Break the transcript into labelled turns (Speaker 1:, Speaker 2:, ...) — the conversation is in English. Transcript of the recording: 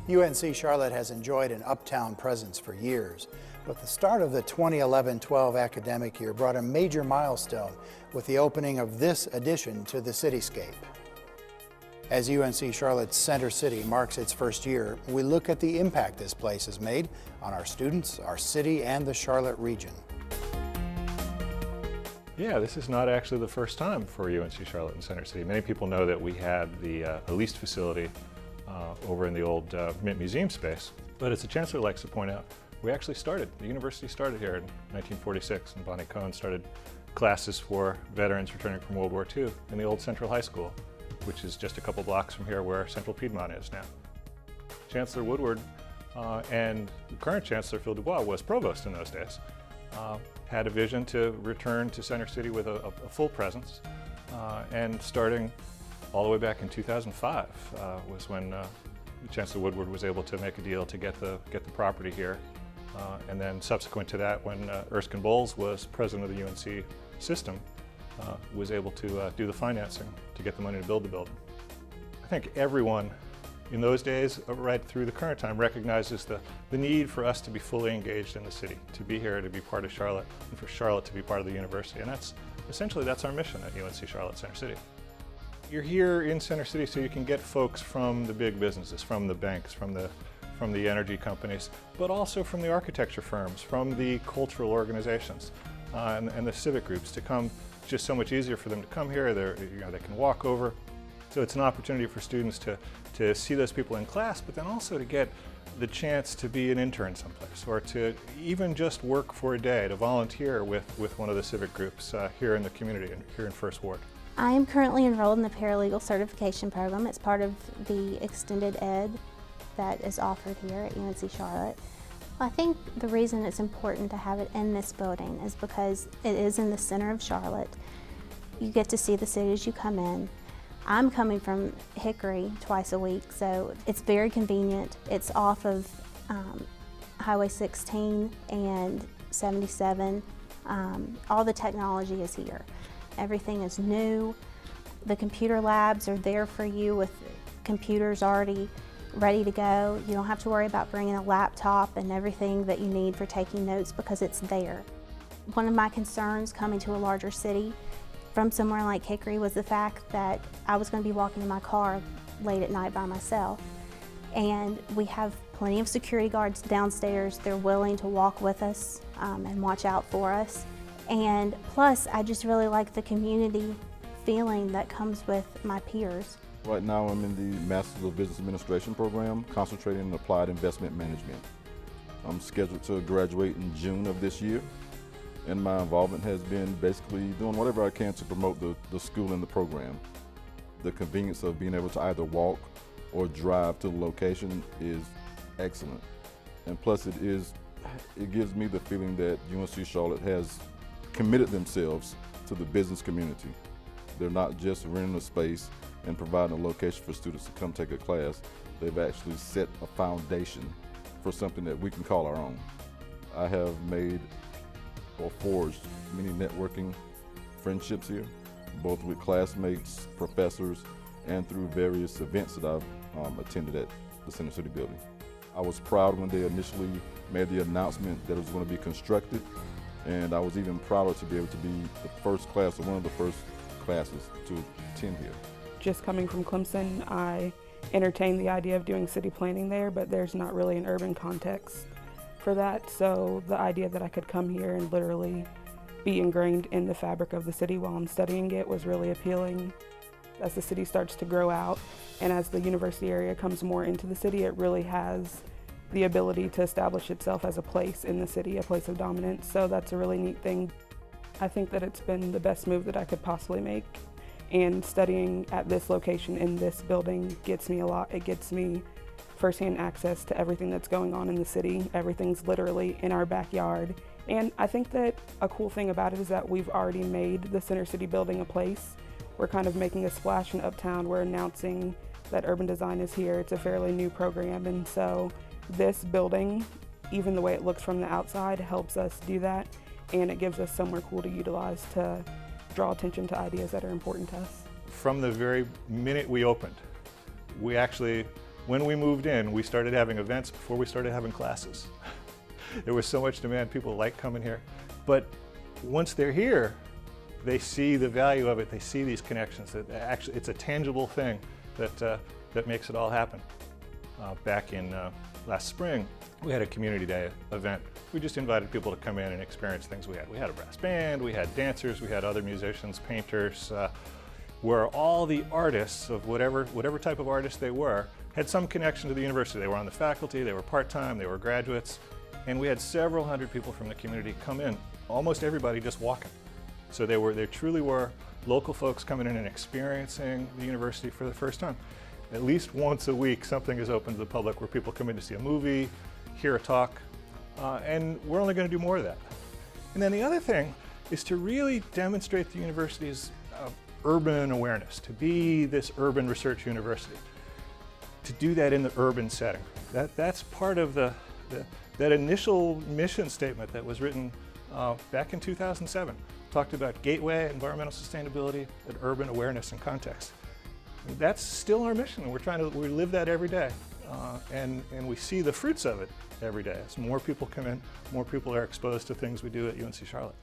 Speaker 1: UNC Charlotte has enjoyed an uptown presence for years, but the start of the 2011-12 academic year brought a major milestone with the opening of this addition to the cityscape. As UNC Charlotte's Center City marks its first year, we look at the impact this place has made on our students, our city, and the Charlotte region.
Speaker 2: Yeah, this is not actually the first time for UNC Charlotte and Center City. Many people know that we had the leased facility over in the old Mint Museum space, but as the Chancellor likes to point out, we actually started. The university started here in 1946, and Bonnie Cohen started classes for veterans returning from World War II in the old Central High School, which is just a couple blocks from here where Central Piedmont is now. Chancellor Woodward and the current Chancellor Phil Dubois was provost in those days. Had a vision to return to Center City with a full presence, and starting all the way back in 2005 was when Chancellor Woodward was able to make a deal to get the property here, and then subsequent to that, when Erskine Bowles was president of the UNC system, was able to do the financing to get the money to build the building. I think everyone in those days, right through the current time, recognizes the need for us to be fully engaged in the city, to be here, to be part of Charlotte, and for Charlotte to be part of the university. And that's our mission at UNC Charlotte Center City. You're here in Center City so you can get folks from the big businesses, from the banks, from the energy companies, but also from the architecture firms, from the cultural organizations, and the civic groups to come. It's just so much easier for them to come here. They can walk over. So it's an opportunity for students to see those people in class, but then also to get the chance to be an intern someplace, or to even just work for a day, to volunteer with one of the civic groups here in the community, here in First Ward.
Speaker 3: I am currently enrolled in the paralegal certification program. It's part of the extended ed that is offered here at UNC Charlotte. I think the reason it's important to have it in this building is because it is in the center of Charlotte. You get to see the city as you come in. I'm coming from Hickory twice a week, so it's very convenient. It's off of Highway 16 and 77. All the technology is here. Everything is new. The computer labs are there for you with computers already ready to go. You don't have to worry about bringing a laptop and everything that you need for taking notes because it's there. One of my concerns coming to a larger city from somewhere like Hickory was the fact that I was going to be walking in my car late at night by myself. And we have plenty of security guards downstairs. They're willing to walk with us and watch out for us. And plus, I just really like the community feeling that comes with my peers.
Speaker 4: Right now I'm in the Master's of Business Administration program, concentrating in Applied Investment Management. I'm scheduled to graduate in June of this year, and my involvement has been basically doing whatever I can to promote the school and the program. The convenience of being able to either walk or drive to the location is excellent. And plus it gives me the feeling that UNC Charlotte has committed themselves to the business community. They're not just renting a space and providing a location for students to come take a class. They've actually set a foundation for something that we can call our own. I have made or forged many networking friendships here, both with classmates, professors, and through various events that I've attended at the Center City building. I was proud when they initially made the announcement that it was going to be constructed, and I was even prouder to be able to be the first class, or one of the first classes to attend here.
Speaker 5: Just coming from Clemson, I entertained the idea of doing city planning there, but there's not really an urban context for that. So the idea that I could come here and literally be ingrained in the fabric of the city while I'm studying it was really appealing. As the city starts to grow out and as the university area comes more into the city, it really has the ability to establish itself as a place in the city, a place of dominance. So that's a really neat thing. I think that it's been the best move that I could possibly make. And studying at this location in this building gets me a lot. It gets me firsthand access to everything that's going on in the city. Everything's literally in our backyard. And I think that a cool thing about it is that we've already made the Center City building a place. We're kind of making a splash in Uptown. We're announcing that urban design is here. It's a fairly new program. And so this building, even the way it looks from the outside, helps us do that. And it gives us somewhere cool to utilize to draw attention to ideas that are important to us.
Speaker 2: From the very minute we opened, we actually When we moved in, we started having events before we started having classes. There was so much demand, people like coming here. But once they're here, they see the value of it, they see these connections, that actually it's a tangible thing that makes it all happen. Back in last spring, we had a community day event. We just invited people to come in and experience things we had. We had a brass band, we had dancers, we had other musicians, painters, where all the artists of whatever type of artist they were had some connection to the university. They were on the faculty, they were part-time, they were graduates, and we had several hundred people from the community come in, almost everybody just walking. So they truly were local folks coming in and experiencing the university for the first time. At least once a week, something is open to the public where people come in to see a movie, hear a talk, and we're only going to do more of that. And then the other thing is to really demonstrate the university's urban awareness, to be this urban research university, to do that in the urban setting. That's part of that initial mission statement that was written back in 2007. Talked about gateway, environmental sustainability, and urban awareness and context. And that's still our mission, and we live that every day, and we see the fruits of it every day. As more people come in, more people are exposed to things we do at UNC Charlotte.